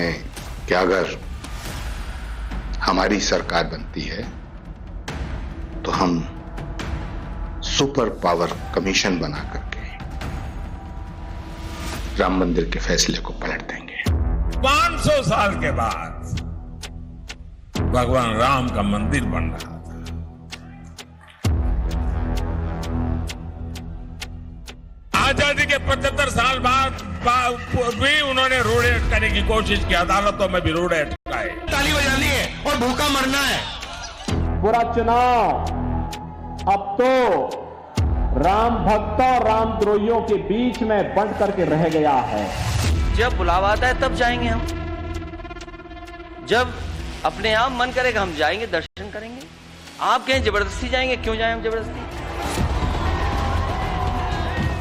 कि अगर हमारी सरकार बनती है तो हम सुपर पावर कमीशन बना करके राम मंदिर के फैसले को पलट देंगे। 500 साल के बाद भगवान राम का मंदिर बन रहा था। आजादी के 75 साल बाद भी उन्होंने रोड़े अटकाने की कोशिश की, अदालतों में भी रोड़े अटकाए। ताली बजानी है और भूखा मरना है। पूरा चुनाव अब तो राम भक्तों और रामद्रोहियों के बीच में बंट करके रह गया है। जब बुलावा आता है तब जाएंगे हम, जब अपने आप मन करेगा हम जाएंगे, दर्शन करेंगे। आप कहें जबरदस्ती जाएंगे, क्यों जाएं हम जबरदस्ती?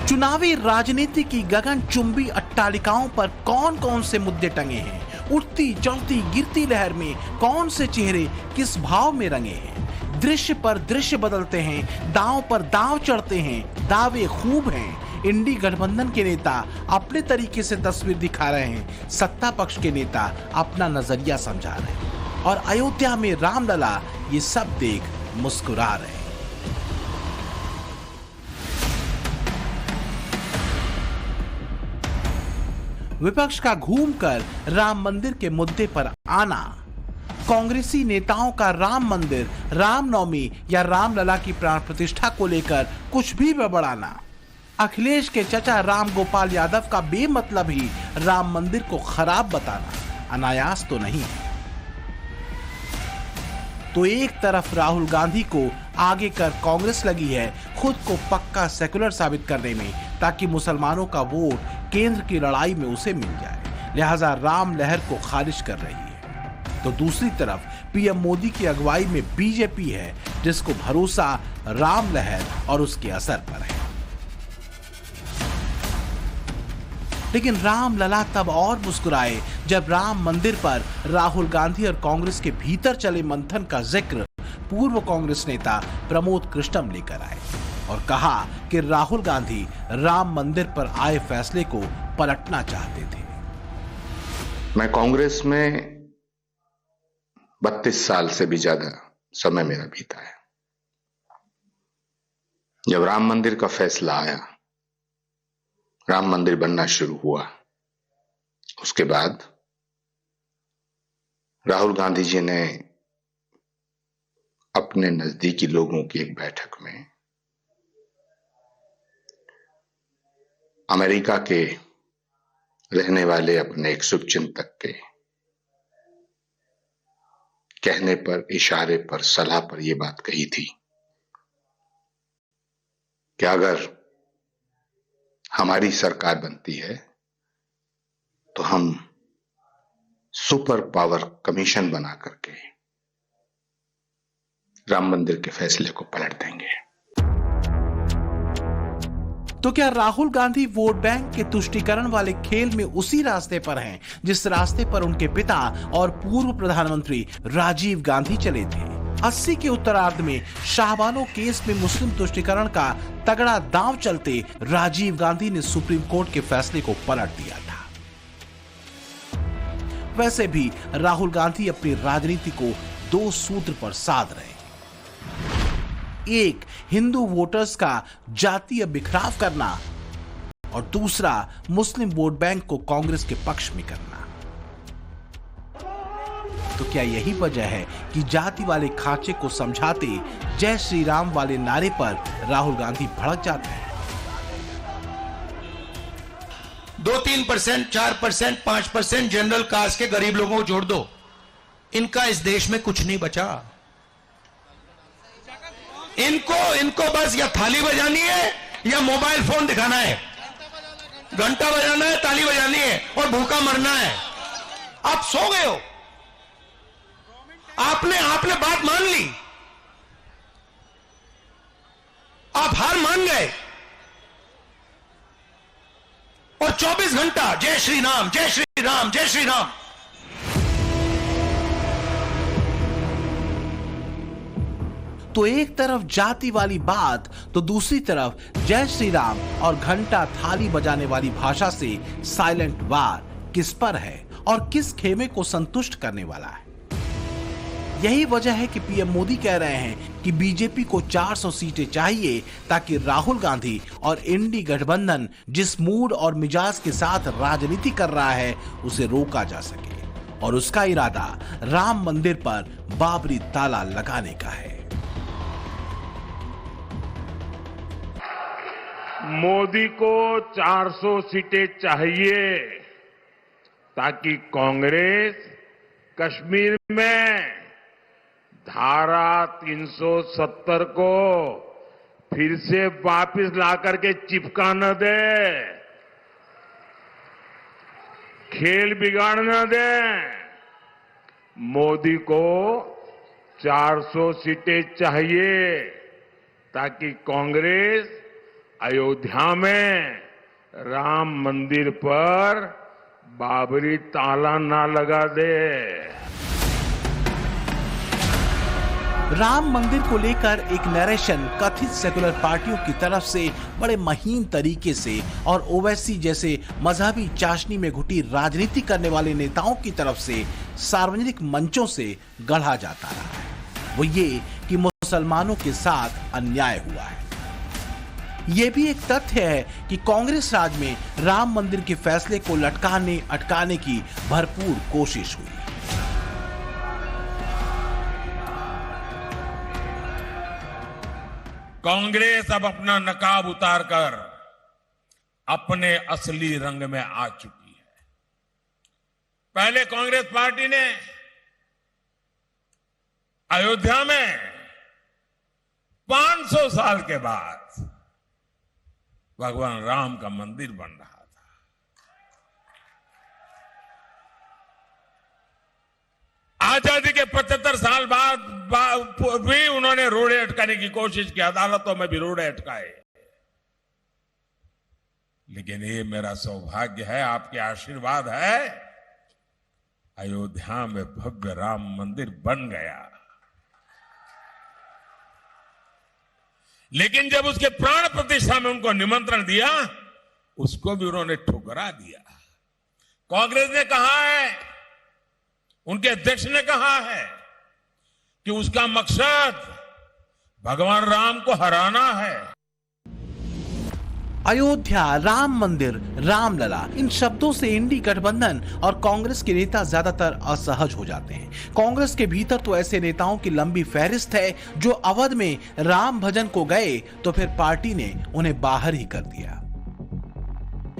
चुनावी राजनीति की गगनचुंबी अट्टालिकाओं पर कौन कौन से मुद्दे टंगे हैं? उठती चढ़ती गिरती लहर में कौन से चेहरे किस भाव में रंगे हैं? दृश्य पर दृश्य बदलते हैं, दांव पर दांव चढ़ते हैं, दावे खूब हैं। इंडी गठबंधन के नेता अपने तरीके से तस्वीर दिखा रहे हैं, सत्ता पक्ष के नेता अपना नजरिया समझा रहे हैं और अयोध्या में रामलला ये सब देख मुस्कुरा रहे हैं। विपक्ष का घूमकर राम मंदिर के मुद्दे पर आना, कांग्रेसी नेताओं का राम मंदिर, रामनवमी या रामलला की प्राण प्रतिष्ठा को लेकर कुछ भी बड़बड़ाना, अखिलेश के चचा राम गोपाल यादव का बेमतलब ही राम मंदिर को खराब बताना अनायास तो नहीं है। तो एक तरफ राहुल गांधी को आगे कर कांग्रेस लगी है खुद को पक्का सेकुलर साबित करने में, ताकि मुसलमानों का वोट केंद्र की लड़ाई में उसे मिल जाए, लिहाजा राम लहर को खारिज कर रही है। तो दूसरी तरफ पीएम मोदी की अगुवाई में बीजेपी है जिसको भरोसा राम लहर और उसके असर पर है। लेकिन रामलला तब और मुस्कुराए जब राम मंदिर पर राहुल गांधी और कांग्रेस के भीतर चले मंथन का जिक्र पूर्व कांग्रेस नेता प्रमोद कृष्णम लेकर आए और कहा कि राहुल गांधी राम मंदिर पर आए फैसले को पलटना चाहते थे। मैं कांग्रेस में 32 साल से भी ज्यादा समय मेरा बीता है। जब राम मंदिर का फैसला आया, राम मंदिर बनना शुरू हुआ, उसके बाद राहुल गांधी जी ने अपने नजदीकी लोगों की एक बैठक में अमेरिका के रहने वाले अपने एक शुभचिंतक के कहने पर, इशारे पर, सलाह पर यह बात कही थी कि अगर हमारी सरकार बनती है तो हम सुपर पावर कमीशन बना करके राम मंदिर के फैसले को पलट देंगे। तो क्या राहुल गांधी वोट बैंक के तुष्टीकरण वाले खेल में उसी रास्ते पर हैं जिस रास्ते पर उनके पिता और पूर्व प्रधानमंत्री राजीव गांधी चले थे? 80 के उत्तरार्ध में शाहबानो केस में मुस्लिम तुष्टीकरण का तगड़ा दांव चलते राजीव गांधी ने सुप्रीम कोर्ट के फैसले को पलट दिया था। वैसे भी राहुल गांधी अपनी राजनीति को 2 सूत्र पर साध रहे हैं। एक, हिंदू वोटर्स का जातीय बिखराव करना और दूसरा, मुस्लिम वोट बैंक को कांग्रेस के पक्ष में करना। तो क्या यही वजह है कि जाति वाले खांचे को समझाते जय श्री राम वाले नारे पर राहुल गांधी भड़क जाते हैं? 2-3%, 4%, 5% जनरल कास्ट के गरीब लोगों को जोड़ दो, इनका इस देश में कुछ नहीं बचा। इनको बस या थाली बजानी है या मोबाइल फोन दिखाना है, घंटा बजाना है, ताली बजानी है और भूखा मरना है। आप सो गए हो, आपने बात मान ली, आप हार मान गए और 24 घंटा जय श्री राम, जय श्री राम, जय श्री राम। तो एक तरफ जाति वाली बात तो दूसरी तरफ जय श्री राम और घंटा थाली बजाने वाली भाषा से साइलेंट वार किस पर है और किस खेमे को संतुष्ट करने वाला है। यही वजह है कि पीएम मोदी कह रहे हैं कि बीजेपी को 400 सीटें चाहिए ताकि राहुल गांधी और इंडी गठबंधन जिस मूड और मिजाज के साथ राजनीति कर रहा है उसे रोका जा सके, और उसका इरादा राम मंदिर पर बाबरी ताला लगाने का है। मोदी को 400 सीटें चाहिए ताकि कांग्रेस कश्मीर में धारा 370 को फिर से वापस ला करके चिपका न दे, खेल बिगाड़ न दे। मोदी को 400 सीटें चाहिए ताकि कांग्रेस अयोध्या में राम मंदिर पर बाबरी ताला ना लगा दे। राम मंदिर को लेकर एक नरेशन कथित सेकुलर पार्टियों की तरफ से बड़े महीन तरीके से और ओवैसी जैसे मजहबी चाशनी में घुटी राजनीति करने वाले नेताओं की तरफ से सार्वजनिक मंचों से गढ़ा जाता रहा है, वो ये कि मुसलमानों के साथ अन्याय हुआ है। ये भी एक तथ्य है कि कांग्रेस राज में राम मंदिर के फैसले को लटकाने अटकाने की भरपूर कोशिश हुई। कांग्रेस अब अपना नकाब उतारकर अपने असली रंग में आ चुकी है। पहले कांग्रेस पार्टी ने अयोध्या में 500 साल के बाद भगवान राम का मंदिर बन रहा था। आजादी के 75 साल बाद भी उन्होंने रोड़े अटकाने की कोशिश की, अदालतों में भी रोड़े अटकाए। लेकिन ये मेरा सौभाग्य है, आपके आशीर्वाद है, अयोध्या में भव्य राम मंदिर बन गया। लेकिन जब उसके प्राण प्रतिष्ठा में उनको निमंत्रण दिया, उसको भी उन्होंने ठुकरा दिया। कांग्रेस ने कहा है, उनके अध्यक्ष ने कहा है कि उसका मकसद भगवान राम को हराना है। अयोध्या, राम मंदिर, रामलला, इन शब्दों से इंडी गठबंधन और कांग्रेस के नेता ज्यादातर असहज हो जाते हैं। कांग्रेस के भीतर तो ऐसे नेताओं की लंबी फहरिस्त है जो अवध में राम भजन को गए तो फिर पार्टी ने उन्हें बाहर ही कर दिया,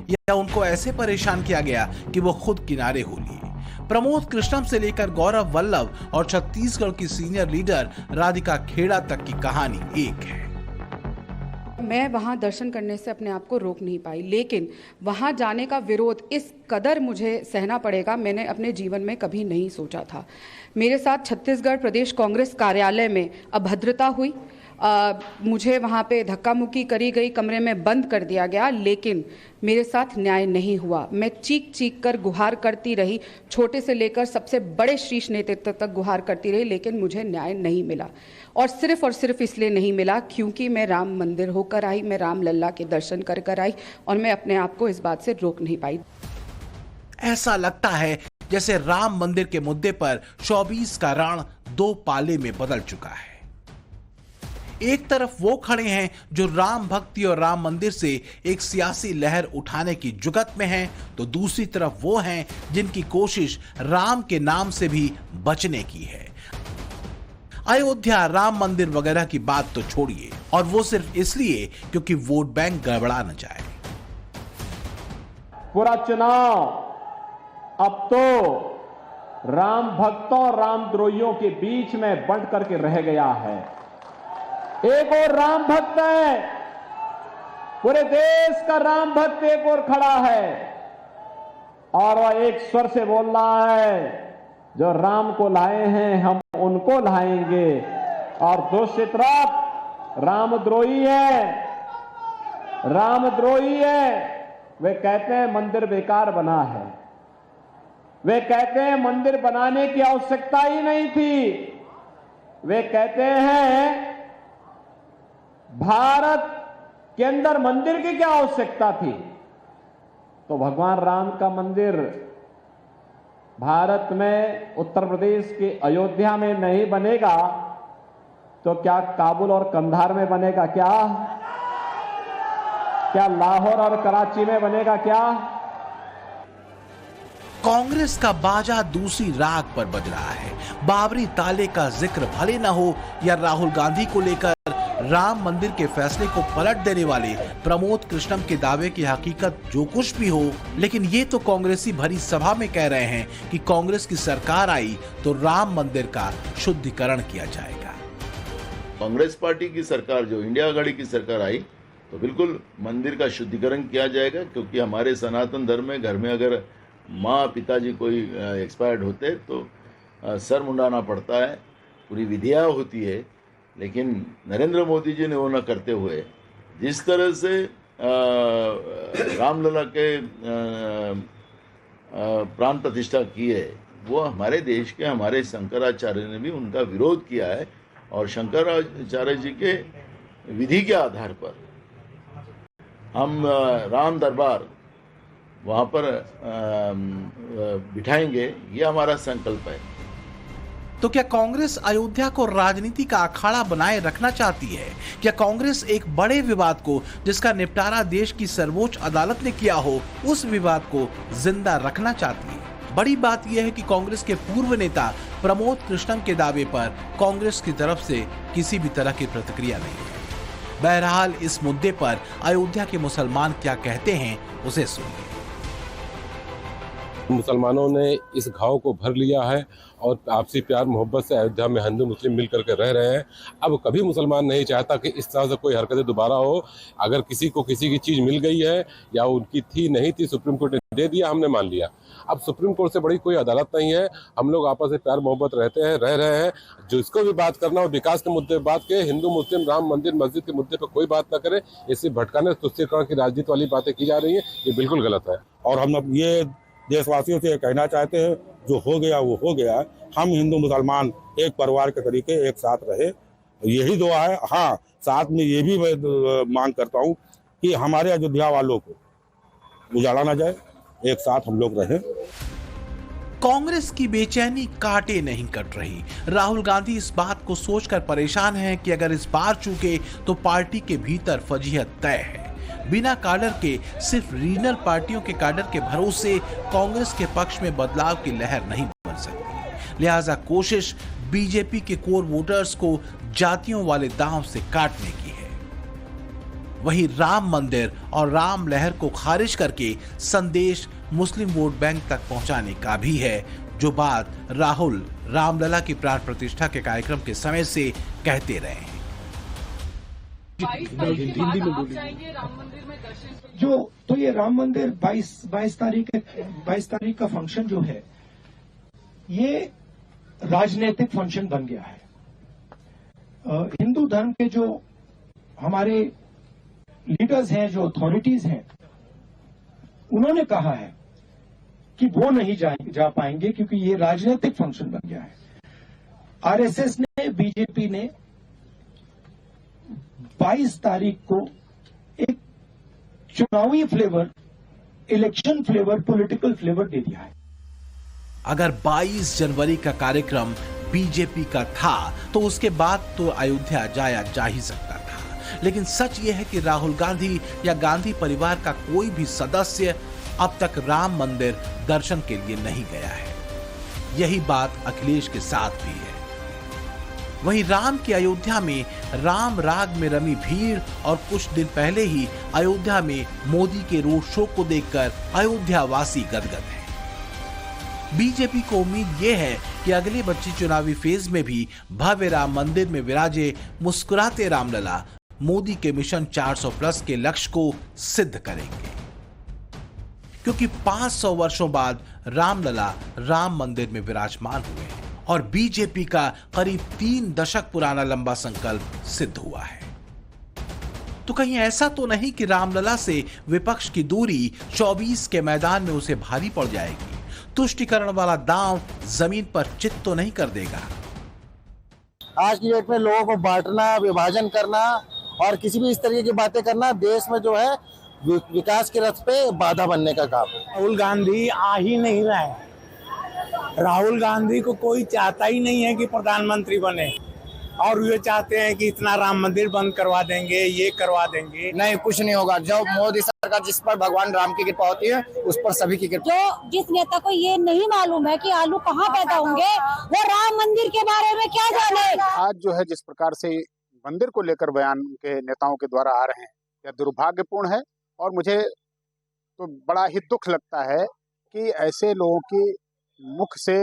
या उनको ऐसे परेशान किया गया कि वो खुद किनारे हो लिए। प्रमोद कृष्णम से लेकर गौरव वल्लभ और छत्तीसगढ़ की सीनियर लीडर राधिका खेड़ा तक की कहानी एक है। मैं वहाँ दर्शन करने से अपने आप को रोक नहीं पाई, लेकिन वहाँ जाने का विरोध इस कदर मुझे सहना पड़ेगा, मैंने अपने जीवन में कभी नहीं सोचा था। मेरे साथ छत्तीसगढ़ प्रदेश कांग्रेस कार्यालय में अभद्रता हुई, मुझे वहाँ पे धक्का मुक्की करी गई, कमरे में बंद कर दिया गया, लेकिन मेरे साथ न्याय नहीं हुआ। मैं चीख चीख कर गुहार करती रही, छोटे से लेकर सबसे बड़े शीर्ष नेतृत्व तक गुहार करती रही, लेकिन मुझे न्याय नहीं मिला। और सिर्फ इसलिए नहीं मिला क्योंकि मैं राम मंदिर होकर आई, मैं राम लल्ला के दर्शन कर कर आई, और मैं अपने आप को इस बात से रोक नहीं पाई। ऐसा लगता है जैसे राम मंदिर के मुद्दे पर 24 का रण दो पाले में बदल चुका है। एक तरफ वो खड़े हैं जो राम भक्ति और राम मंदिर से एक सियासी लहर उठाने की जुगत में हैं, तो दूसरी तरफ वो हैं जिनकी कोशिश राम के नाम से भी बचने की है। अयोध्या, राम मंदिर वगैरह की बात तो छोड़िए, और वो सिर्फ इसलिए क्योंकि वोट बैंक गड़बड़ा न जाए। पूरा चुनाव अब तो राम भक्तों और रामद्रोहियों के बीच में बंट करके रह गया है। एक और राम भक्त है, पूरे देश का राम भक्त एक और खड़ा है, और वह एक स्वर से बोल रहा है, जो राम को लाए हैं हम उनको लाएंगे। और दूसरी तरफ रामद्रोही है, वे कहते हैं मंदिर बेकार बना है, वे कहते हैं मंदिर बनाने की आवश्यकता ही नहीं थी, वे कहते हैं भारत के अंदर मंदिर की क्या आवश्यकता थी। तो भगवान राम का मंदिर भारत में उत्तर प्रदेश के अयोध्या में नहीं बनेगा तो क्या काबुल और कंधार में बनेगा? क्या लाहौर और कराची में बनेगा? क्या कांग्रेस का बाजा दूसरी राग पर बज रहा है। बाबरी ताले का जिक्र भले न हो या राहुल गांधी को लेकर राम मंदिर के फैसले को पलट देने वाले प्रमोद कृष्णम के दावे की हकीकत जो कुछ भी हो, लेकिन ये तो कांग्रेसी भरी सभा में कह रहे हैं कि कांग्रेस की सरकार आई तो राम मंदिर का शुद्धिकरण किया जाएगा। कांग्रेस पार्टी की सरकार, जो इंडिया आघाड़ी की सरकार आई, तो बिल्कुल मंदिर का शुद्धिकरण किया जाएगा, क्योंकि हमारे सनातन धर्म में घर में अगर माँ पिताजी कोई एक्सपायर्ड होते तो सर मुंडाना पड़ता है, पूरी विधियाँ होती है। लेकिन नरेंद्र मोदी जी ने वो न करते हुए जिस तरह से रामलला के प्राण प्रतिष्ठा की है, वो हमारे देश के हमारे शंकराचार्य ने भी उनका विरोध किया है, और शंकराचार्य जी के विधि के आधार पर हम राम दरबार वहाँ पर बिठाएंगे, ये हमारा संकल्प है। तो क्या कांग्रेस अयोध्या को राजनीति का अखाड़ा बनाए रखना चाहती है? क्या कांग्रेस एक बड़े विवाद को, जिसका निपटारा देश की सर्वोच्च अदालत ने किया हो, उस विवाद को जिंदा रखना चाहती है? बड़ी बात यह है कि कांग्रेस के पूर्व नेता प्रमोद कृष्णम के दावे पर कांग्रेस की तरफ से किसी भी तरह की प्रतिक्रिया नहीं है। बहरहाल इस मुद्दे पर अयोध्या के मुसलमान क्या कहते हैं, उसे सुनिए। मुसलमानों ने इस घाव को भर लिया है और आपसी प्यार मोहब्बत से अयोध्या में हिंदू मुस्लिम मिल करके रह रहे हैं। अब कभी मुसलमान नहीं चाहता कि इस तरह से कोई हरकतें दोबारा हो। अगर किसी को किसी की चीज़ मिल गई है या उनकी थी नहीं थी, सुप्रीम कोर्ट ने दे दिया, हमने मान लिया। अब सुप्रीम कोर्ट से बड़ी कोई अदालत नहीं है। हम लोग आपस में प्यार मोहब्बत रह रहे हैं। जिसको भी बात करना हो विकास के मुद्दे पर बात के, हिंदू मुस्लिम राम मंदिर मस्जिद के मुद्दे पर कोई बात ना करे। इससे भटकाने तुष्टीकरण की राजनीति वाली बातें की जा रही है, ये बिल्कुल गलत है। और हम ये देशवासियों से कहना चाहते हैं, जो हो गया वो हो गया। हम हिंदू मुसलमान एक परिवार के तरीके एक साथ रहे, यही दुआ है। हाँ, साथ में ये भी मैं मांग करता हूँ कि हमारे अयोध्या वालों को उजाड़ा ना जाए, एक साथ हम लोग रहें। कांग्रेस की बेचैनी कांटे नहीं कट रही। राहुल गांधी इस बात को सोचकर परेशान हैं कि अगर इस बार चूके तो पार्टी के भीतर फजीहत तय है। बिना काडर के, सिर्फ रीजनल पार्टियों के काडर के भरोसे कांग्रेस के पक्ष में बदलाव की लहर नहीं बन सकती। लिहाजा कोशिश बीजेपी के कोर वोटर्स को जातियों वाले दांव से काटने की है। वहीं राम मंदिर और राम लहर को खारिज करके संदेश मुस्लिम वोट बैंक तक पहुंचाने का भी है, जो बात राहुल रामलला की प्राण प्रतिष्ठा के कार्यक्रम के समय से कहते रहे हैं। जो तो ये राम मंदिर 22 तारीख का फंक्शन जो है, ये राजनीतिक फंक्शन बन गया है। हिंदू धर्म के जो हमारे लीडर्स हैं, जो अथॉरिटीज हैं, उन्होंने कहा है कि वो नहीं जा पाएंगे क्योंकि ये राजनीतिक फंक्शन बन गया है। आरएसएस ने, बीजेपी ने 22 तारीख को एक चुनावी flavour, election flavour, political flavour दे दिया है। अगर 22 जनवरी का कार्यक्रम बीजेपी का था तो उसके बाद तो अयोध्या जाया जा ही सकता था। लेकिन सच यह है कि राहुल गांधी या गांधी परिवार का कोई भी सदस्य अब तक राम मंदिर दर्शन के लिए नहीं गया है। यही बात अखिलेश के साथ भी है। वहीं राम की अयोध्या में राम राग में रमी भीड़ और कुछ दिन पहले ही अयोध्या में मोदी के रोड शो को देखकर अयोध्या वासी गदगद हैं। बीजेपी को उम्मीद यह है कि अगले बच्चे चुनावी फेज में भी भव्य राम मंदिर में विराजे मुस्कुराते रामलला मोदी के मिशन 400+ के लक्ष्य को सिद्ध करेंगे, क्योंकि 500 वर्षों बाद रामलला राम मंदिर में विराजमान हुए हैं और बीजेपी का करीब 3 दशक पुराना लंबा संकल्प सिद्ध हुआ है। तो कहीं ऐसा तो नहीं कि रामलला से विपक्ष की दूरी 24 के मैदान में उसे भारी पड़ जाएगी? तुष्टीकरण वाला दांव जमीन पर चित तो नहीं कर देगा? आज की डेट में लोगों को बांटना, विभाजन करना और किसी भी इस तरीके की बातें करना देश में जो है विकास के रथ पे बाधा बनने का काम है। राहुल गांधी आ ही नहीं रहे, राहुल गांधी को कोई चाहता ही नहीं है कि प्रधानमंत्री बने, और ये चाहते हैं कि इतना राम मंदिर बंद करवा देंगे, ये करवा देंगे। नहीं, कुछ नहीं होगा। जो मोदी सरकार जिस पर भगवान राम की कृपा होती है उस पर सभी की कृपा। जो जिस नेता को ये नहीं मालूम है कि आलू कहाँ पैदा होंगे, वो राम मंदिर के बारे में क्या जाने। आज जो है जिस प्रकार से मंदिर को लेकर बयान के नेताओं के द्वारा आ रहे हैं, यह दुर्भाग्यपूर्ण है। और मुझे तो बड़ा ही दुख लगता है कि ऐसे लोगों की मुख से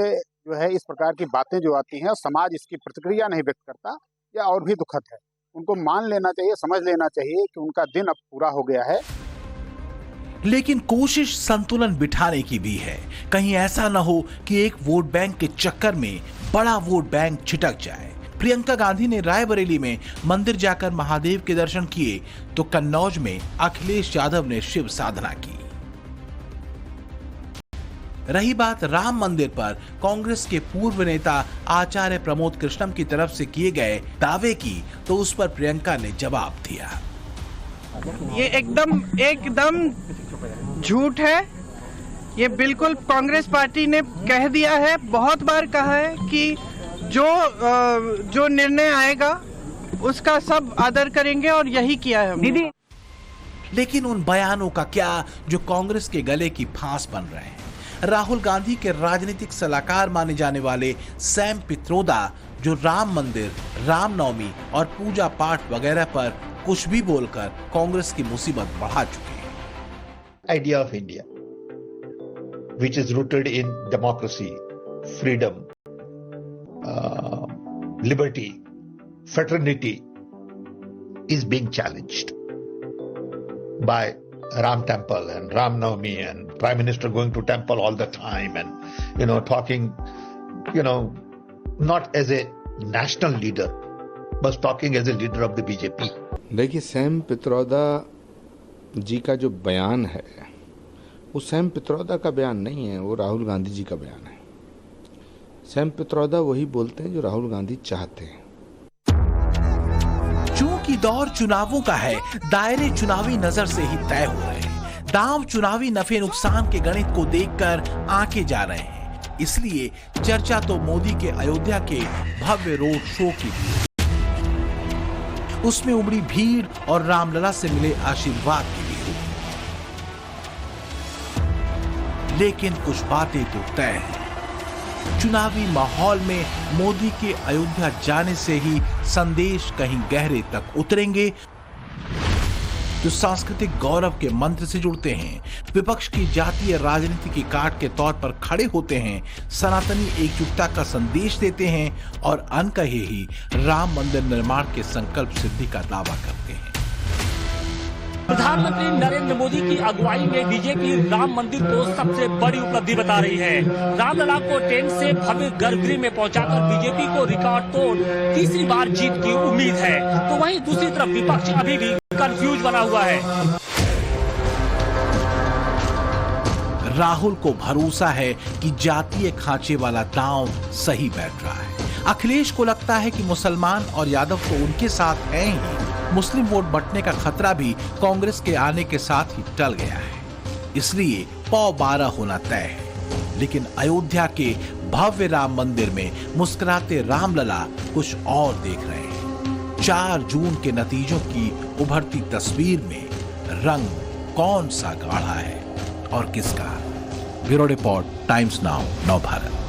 जो है इस प्रकार की बातें जो आती हैं और समाज इसकी प्रतिक्रिया नहीं व्यक्त करता, यह और भी दुखद है। उनको मान लेना चाहिए, समझ लेना चाहिए कि उनका दिन अब पूरा हो गया है। लेकिन कोशिश संतुलन बिठाने की भी है। कहीं ऐसा न हो कि एक वोट बैंक के चक्कर में बड़ा वोट बैंक छिटक जाए। प्रियंका गांधी ने रायबरेली में मंदिर जाकर महादेव के दर्शन किए, तो कन्नौज में अखिलेश यादव ने शिव साधना की। रही बात राम मंदिर पर कांग्रेस के पूर्व नेता आचार्य प्रमोद कृष्णम की तरफ से किए गए दावे की, तो उस पर प्रियंका ने जवाब दिया। ये एकदम झूठ है। ये बिल्कुल कांग्रेस पार्टी ने कह दिया है, बहुत बार कहा है कि जो निर्णय आएगा उसका सब आदर करेंगे, और यही किया है हमने। लेकिन उन बयानों का क्या जो कांग्रेस के गले की फांस बन रहे हैं। राहुल गांधी के राजनीतिक सलाहकार माने जाने वाले सैम पित्रोदा, जो राम मंदिर, रामनवमी और पूजा पाठ वगैरह पर कुछ भी बोलकर कांग्रेस की मुसीबत बढ़ा चुके हैं। Idea of India which is rooted in democracy, freedom, liberty, fraternity is being challenged by Ram Temple and Ram Navami and Prime Minister going to temple all the time and talking not as a national leader but talking as a leader of the BJP. देखिए, Sam Pitroda जी का जो बयान है वो Sam Pitroda का बयान नहीं है, वो राहुल गांधी जी का बयान है। सैम पित्रोदा वही बोलते हैं जो राहुल गांधी चाहते हैं। चूंकि दौर चुनावों का है, दायरे चुनावी नजर से ही तय हो रहे हैं। दांव चुनावी नफे नुकसान के गणित को देखकर आंके जा रहे हैं। इसलिए चर्चा तो मोदी के अयोध्या के भव्य रोड शो की थी, उसमें उमड़ी भीड़ और रामलला से मिले आशीर्वाद की भी। लेकिन कुछ बातें तो तय हैं। चुनावी माहौल में मोदी के अयोध्या जाने से ही संदेश कहीं गहरे तक उतरेंगे, जो सांस्कृतिक गौरव के मंत्र से जुड़ते हैं, विपक्ष की जातीय राजनीति की काट के तौर पर खड़े होते हैं, सनातनी एकजुटता का संदेश देते हैं और अनकहे ही राम मंदिर निर्माण के संकल्प सिद्धि का दावा करते हैं। प्रधानमंत्री नरेंद्र मोदी की अगुवाई में बीजेपी राम मंदिर को सबसे बड़ी उपलब्धि बता रही है। रामलला को ट्रेन से भव्य गर्भगृह में पहुंचाकर बीजेपी को रिकॉर्ड तोड़ तीसरी बार जीत की उम्मीद है। तो वहीं दूसरी तरफ विपक्ष अभी भी कंफ्यूज बना हुआ है। राहुल को भरोसा है कि जातीय खांचे वाला दांव सही बैठ रहा है। अखिलेश को लगता है कि मुसलमान और यादव तो उनके साथ हैं ही, मुस्लिम वोट बंटने का खतरा भी कांग्रेस के आने के साथ ही टल गया है। इसलिए 12 होना तय है। लेकिन अयोध्या के भव्य राम मंदिर में मुस्कुराते रामलला कुछ और देख रहे हैं। 4 जून के नतीजों की उभरती तस्वीर में रंग कौन सा गाढ़ा है और किसका? ब्यूरो रिपोर्ट, टाइम्स नाउ, नव भारत।